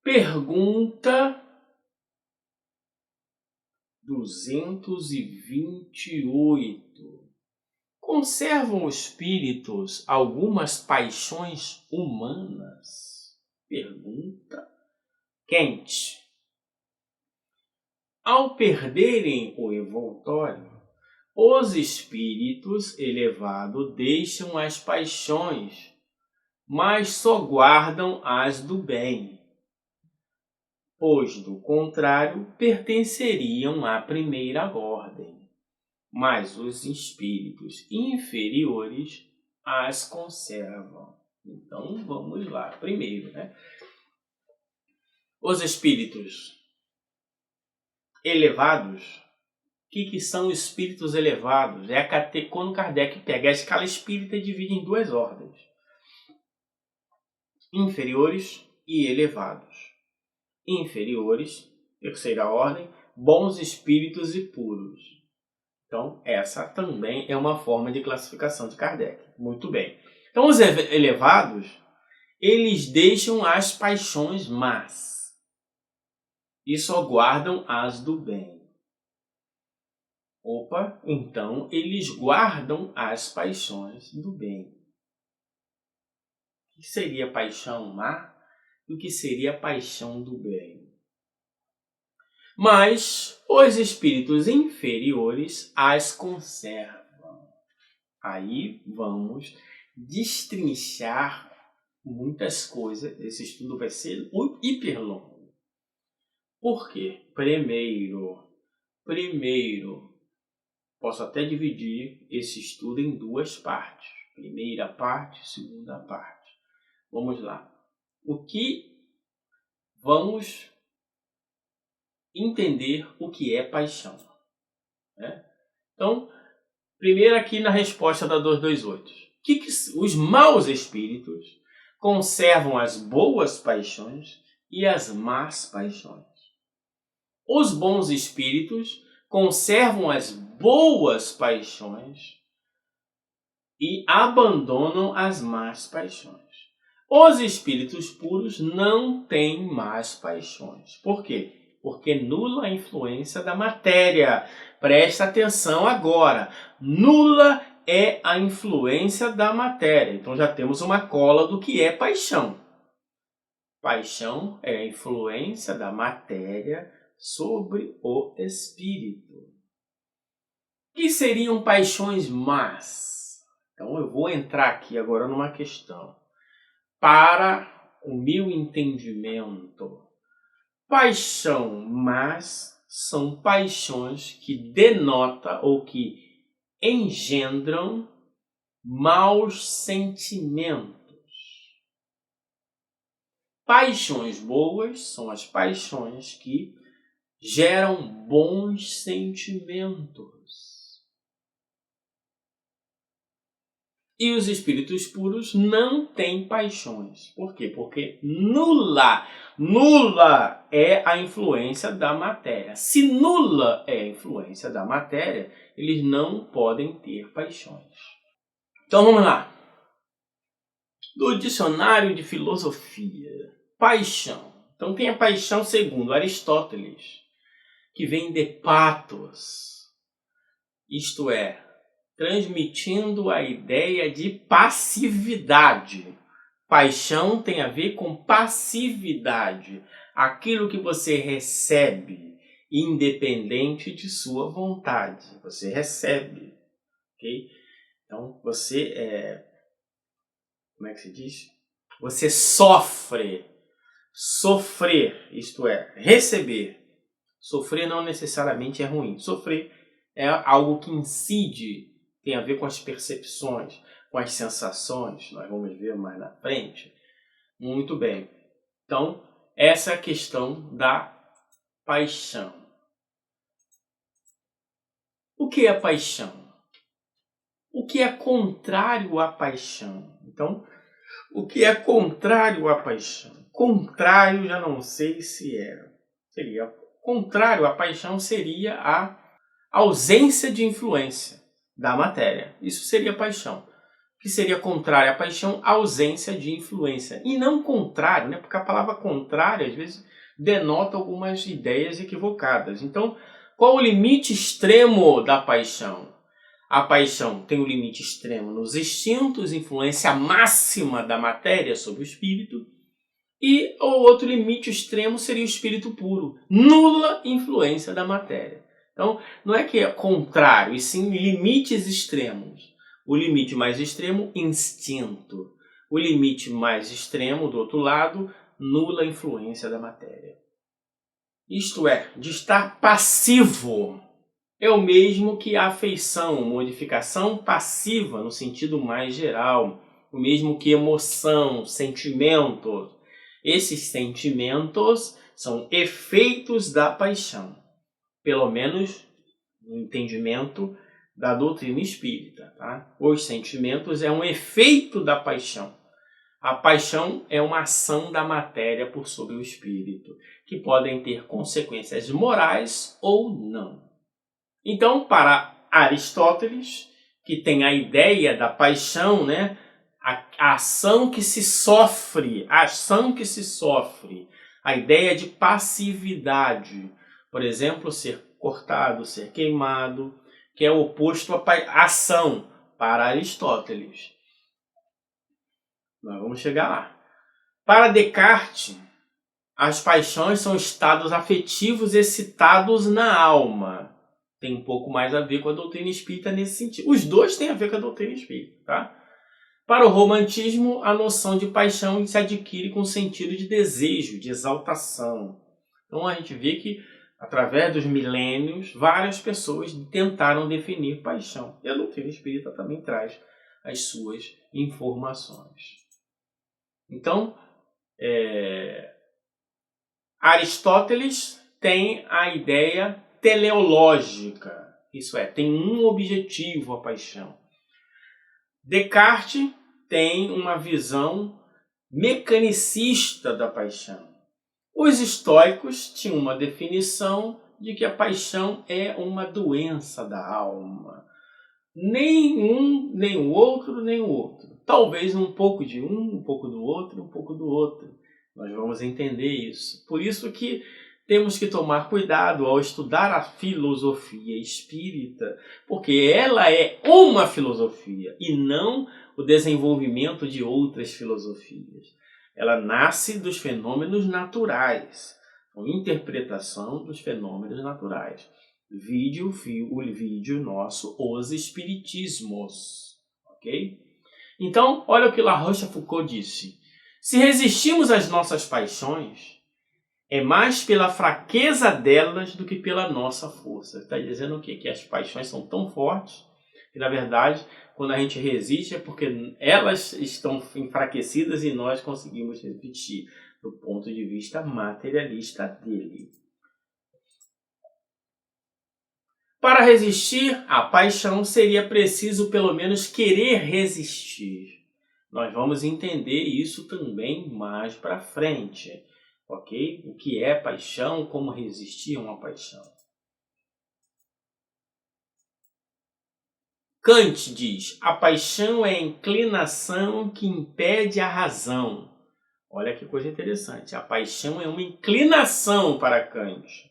Pergunta 228. Conservam os espíritos algumas paixões humanas? Pergunta quente. Ao perderem o envoltório, os espíritos elevados deixam as paixões, mas só guardam as do bem, pois, do contrário, pertenceriam à primeira ordem. Mas os espíritos inferiores as conservam. Então, vamos lá. Primeiro, os espíritos elevados. O que são espíritos elevados? Quando Kardec pega a escala espírita e divide em duas ordens: inferiores e elevados. Inferiores, terceira ordem, bons espíritos e puros. Então, essa também é uma forma de classificação de Kardec. Muito bem. Então, os elevados, eles deixam as paixões más e só guardam as do bem. Então eles guardam as paixões do bem. O que seria paixão má e o que seria paixão do bem? Mas os espíritos inferiores as conservam. Aí vamos destrinchar muitas coisas. Esse estudo vai ser hiper longo. Por quê? Primeiro, posso até dividir esse estudo em duas partes. Primeira parte, segunda parte. Vamos lá. Vamos entender o que é paixão. Então, primeiro aqui na resposta da 228. Os maus espíritos conservam as boas paixões e as más paixões. Os bons espíritos conservam as boas paixões e abandonam as más paixões. Os espíritos puros não têm más paixões. Por quê? Porque nula a influência da matéria. Presta atenção agora. Nula é a influência da matéria. Então já temos uma cola do que é paixão. Paixão é a influência da matéria sobre o espírito. O que seriam paixões más? Então eu vou entrar aqui agora numa questão. Para o meu entendimento, paixão más são paixões que denotam ou que engendram maus sentimentos. Paixões boas são as paixões que geram bons sentimentos. E os espíritos puros não têm paixões. Por quê? Porque nula é a influência da matéria. Se nula é a influência da matéria, eles não podem ter paixões. Então vamos lá. Do dicionário de filosofia, paixão. Então tem a paixão segundo Aristóteles, que vem de pathos, isto é, transmitindo a ideia de passividade. Paixão tem a ver com passividade, aquilo que você recebe, independente de sua vontade. Você recebe, ok? Então você como é que se diz? Você sofre. Sofrer, isto é, receber. Sofrer não necessariamente é ruim. Sofrer é algo que incide, tem a ver com as percepções, com as sensações. Nós vamos ver mais na frente. Muito bem. Então, essa é a questão da paixão. O que é paixão? O que é contrário à paixão? Então, o que é contrário à paixão? Contrário, já não sei se seria. Contrário à paixão seria a ausência de influência da matéria. Isso seria paixão. que seria contrária à paixão, ausência de influência. E não contrário, né? Porque a palavra contrária, às vezes, denota algumas ideias equivocadas. Então, qual o limite extremo da paixão? A paixão tem o limite extremo nos instintos, influência máxima da matéria sobre o espírito. E o outro limite extremo seria o espírito puro, nula influência da matéria. Então, não é que é contrário, e sim limites extremos. O limite mais extremo, instinto. O limite mais extremo, do outro lado, nula influência da matéria. Isto é, de estar passivo. É o mesmo que a afeição, modificação passiva no sentido mais geral. O mesmo que emoção, sentimento. Esses sentimentos são efeitos da paixão. Pelo menos no entendimento da doutrina espírita. Tá? Os sentimentos é um efeito da paixão. A paixão é uma ação da matéria por sobre o espírito, que podem ter consequências morais ou não. Então, para Aristóteles, que tem a ideia da paixão, né? A ação que se sofre, a ideia de passividade, por exemplo, ser cortado, ser queimado, que é o oposto à ação para Aristóteles. Nós vamos chegar lá. Para Descartes, as paixões são estados afetivos excitados na alma. Tem um pouco mais a ver com a doutrina espírita nesse sentido. Os dois têm a ver com a doutrina espírita, tá? Para o romantismo, a noção de paixão se adquire com o sentido de desejo, de exaltação. Então a gente vê que, através dos milênios, várias pessoas tentaram definir paixão. E a doutrina espírita também traz as suas informações. Então, Aristóteles tem a ideia teleológica, isso é, tem um objetivo a paixão. Descartes tem uma visão mecanicista da paixão. Os estoicos tinham uma definição de que a paixão é uma doença da alma. Nem um, nem o outro, nem o outro. Talvez um pouco de um pouco do outro, um pouco do outro. Nós vamos entender isso. Por isso que temos que tomar cuidado ao estudar a filosofia espírita, porque ela é uma filosofia e não o desenvolvimento de outras filosofias. Ela nasce dos fenômenos naturais, a interpretação dos fenômenos naturais. O vídeo nosso, Os Espiritismos. Ok? Então, olha o que La Rochefoucauld disse. Se resistimos às nossas paixões, é mais pela fraqueza delas do que pela nossa força. Está dizendo o quê? Que as paixões são tão fortes que, na verdade, quando a gente resiste é porque elas estão enfraquecidas e nós conseguimos resistir do ponto de vista materialista dele. Para resistir à paixão seria preciso pelo menos querer resistir. Nós vamos entender isso também mais para frente. Ok? O que é paixão, como resistir a uma paixão. Kant diz, a paixão é a inclinação que impede a razão. Olha que coisa interessante, a paixão é uma inclinação para Kant,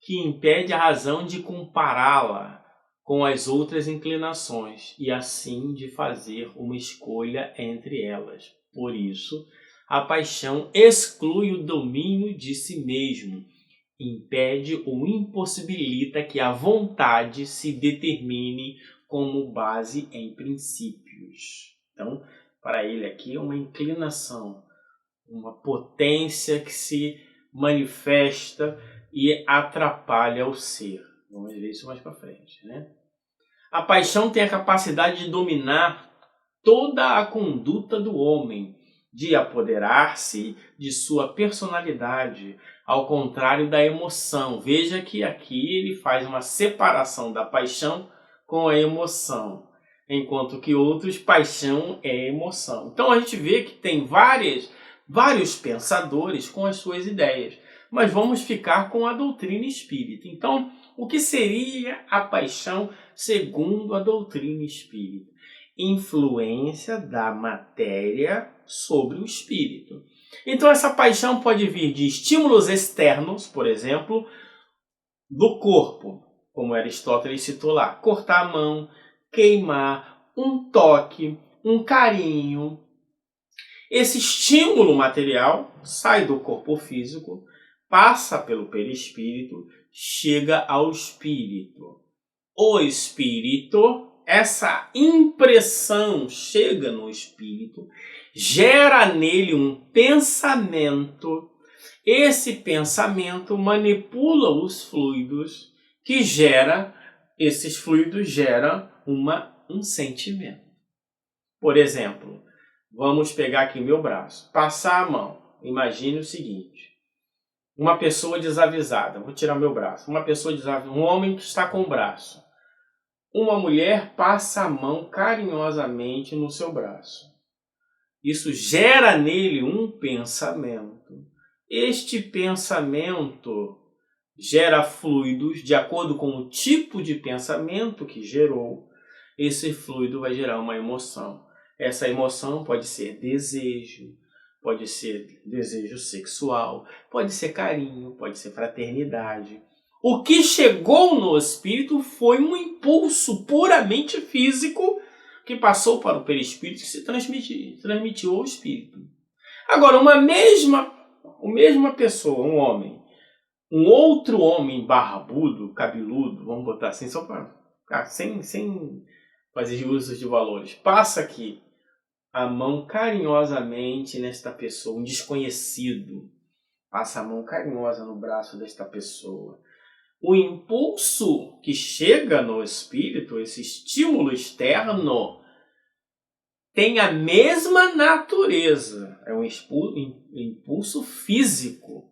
que impede a razão de compará-la com as outras inclinações e assim de fazer uma escolha entre elas. Por isso, a paixão exclui o domínio de si mesmo, impede ou impossibilita que a vontade se determine como base em princípios. Então, para ele aqui é uma inclinação, uma potência que se manifesta e atrapalha o ser. Vamos ver isso mais para frente, né? A paixão tem a capacidade de dominar toda a conduta do homem, de apoderar-se de sua personalidade, ao contrário da emoção. Veja que aqui ele faz uma separação da paixão com a emoção, enquanto que outros, paixão é emoção. Então a gente vê que tem vários pensadores com as suas ideias, mas vamos ficar com a doutrina espírita. Então, o que seria a paixão segundo a doutrina espírita? Influência da matéria sobre o espírito. Então, essa paixão pode vir de estímulos externos, por exemplo, do corpo, como Aristóteles citou lá, cortar a mão, queimar, um toque, um carinho. Esse estímulo material sai do corpo físico, passa pelo perispírito, chega ao espírito. O espírito, essa impressão chega no espírito, gera nele um pensamento. Esse pensamento manipula os fluidos esses fluidos geram um sentimento. Por exemplo, vamos pegar aqui meu braço, passar a mão. Imagine o seguinte, uma pessoa desavisada, vou tirar meu braço, uma pessoa desavisada, um homem que está com o braço. Uma mulher passa a mão carinhosamente no seu braço. Isso gera nele um pensamento. Este pensamento gera fluidos de acordo com o tipo de pensamento que gerou. Esse fluido vai gerar uma emoção. Essa emoção pode ser desejo, pode ser desejo sexual, pode ser carinho, pode ser fraternidade. O que chegou no espírito foi um impulso puramente físico que passou para o perispírito e se transmitiu ao espírito. Agora, uma mesma pessoa, um homem, um outro homem barbudo, cabeludo, vamos botar assim, só para ficar sem fazer uso de valores, passa aqui a mão carinhosamente nesta pessoa, um desconhecido, passa a mão carinhosa no braço desta pessoa. O impulso que chega no espírito, esse estímulo externo, tem a mesma natureza. É um impulso físico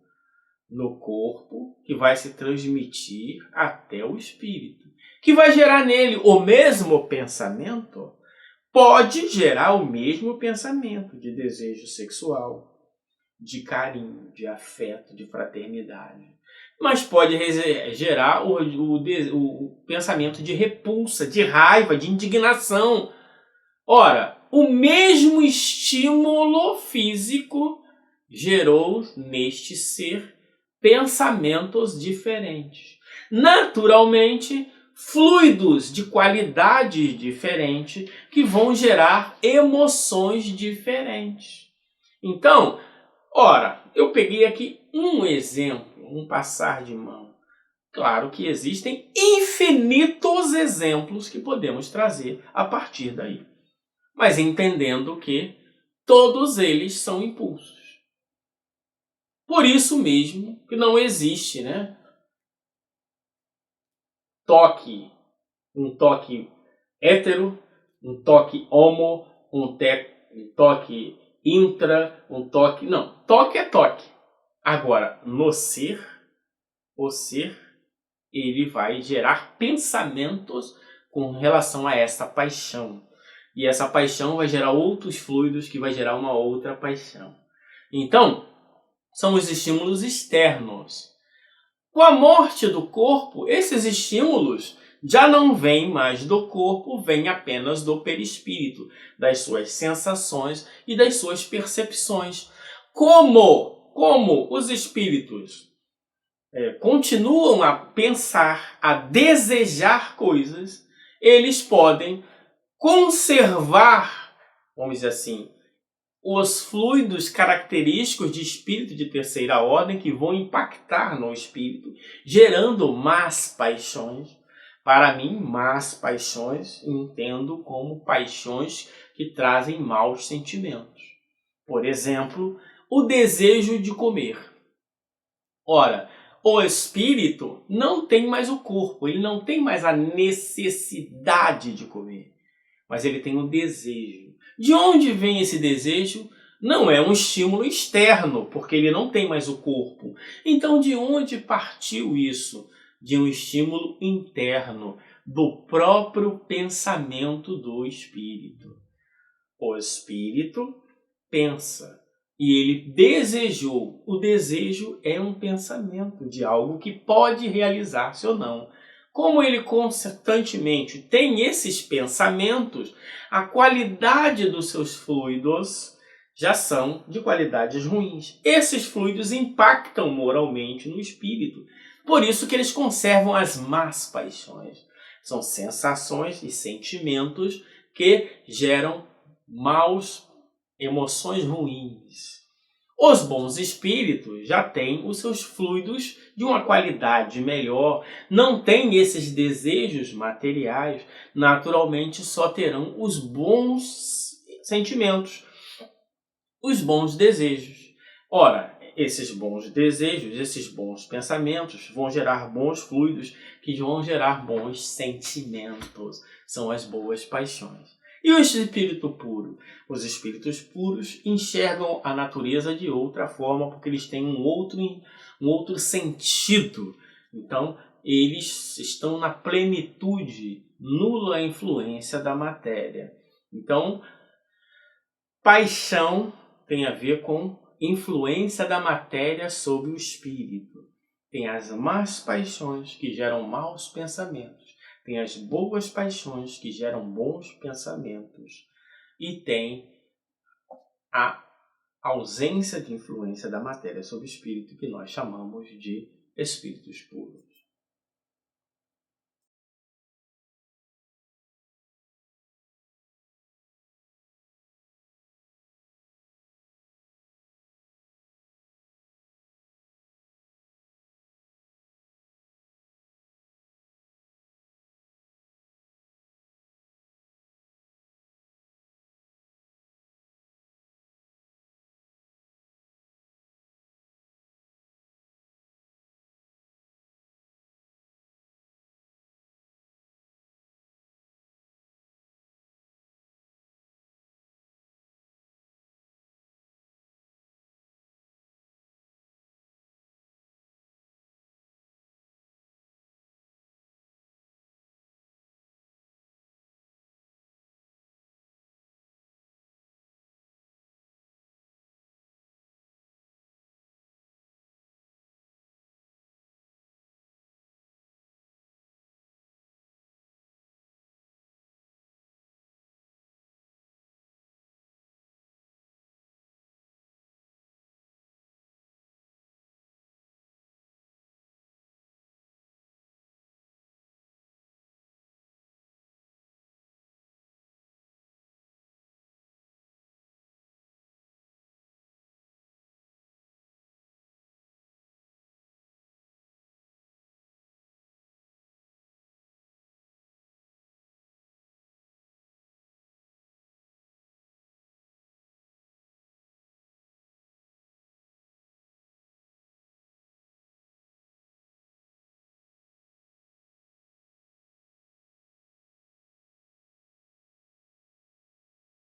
no corpo que vai se transmitir até o espírito, que vai gerar nele o mesmo pensamento. Pode gerar o mesmo pensamento de desejo sexual, de carinho, de afeto, de fraternidade. Mas pode gerar o pensamento de repulsa, de raiva, de indignação. Ora, o mesmo estímulo físico gerou neste ser pensamentos diferentes. Naturalmente, fluidos de qualidade diferente que vão gerar emoções diferentes. Então, ora, eu peguei aqui um exemplo, um passar de mão. Claro que existem infinitos exemplos que podemos trazer a partir daí. Mas entendendo que todos eles são impulsos. Por isso mesmo que não existe, toque, um toque hétero, um toque homo, um toque intra, um toque... Não, toque é toque. Agora, no ser, o ser, ele vai gerar pensamentos com relação a essa paixão. E essa paixão vai gerar outros fluidos que vai gerar uma outra paixão. Então, são os estímulos externos. Com a morte do corpo, esses estímulos já não vêm mais do corpo, vêm apenas do perispírito, das suas sensações e das suas percepções. Como os espíritos continuam a pensar, a desejar coisas, eles podem conservar, vamos dizer assim, os fluidos característicos de espírito de terceira ordem que vão impactar no espírito, gerando más paixões. Para mim, más paixões entendo como paixões que trazem maus sentimentos. Por exemplo, o desejo de comer. Ora, o espírito não tem mais o corpo, ele não tem mais a necessidade de comer, mas ele tem o desejo. De onde vem esse desejo? Não é um estímulo externo, porque ele não tem mais o corpo. Então, de onde partiu isso? De um estímulo interno, do próprio pensamento do espírito. O espírito pensa e ele desejou. O desejo é um pensamento de algo que pode realizar-se ou não. Como ele constantemente tem esses pensamentos, a qualidade dos seus fluidos já são de qualidades ruins. Esses fluidos impactam moralmente no espírito. Por isso que eles conservam as más paixões. São sensações e sentimentos que geram maus emoções ruins. Os bons espíritos já têm os seus fluidos de uma qualidade melhor, não têm esses desejos materiais, naturalmente só terão os bons sentimentos, os bons desejos. Ora, esses bons desejos, esses bons pensamentos vão gerar bons fluidos que vão gerar bons sentimentos. São as boas paixões. E o espírito puro? Os espíritos puros enxergam a natureza de outra forma, porque eles têm um outro sentido. Então, eles estão na plenitude, nula influência da matéria. Então, paixão tem a ver com influência da matéria sobre o espírito. Tem as más paixões que geram maus pensamentos. Tem as boas paixões que geram bons pensamentos. E tem a ausência de influência da matéria sobre o espírito, que nós chamamos de espíritos puros.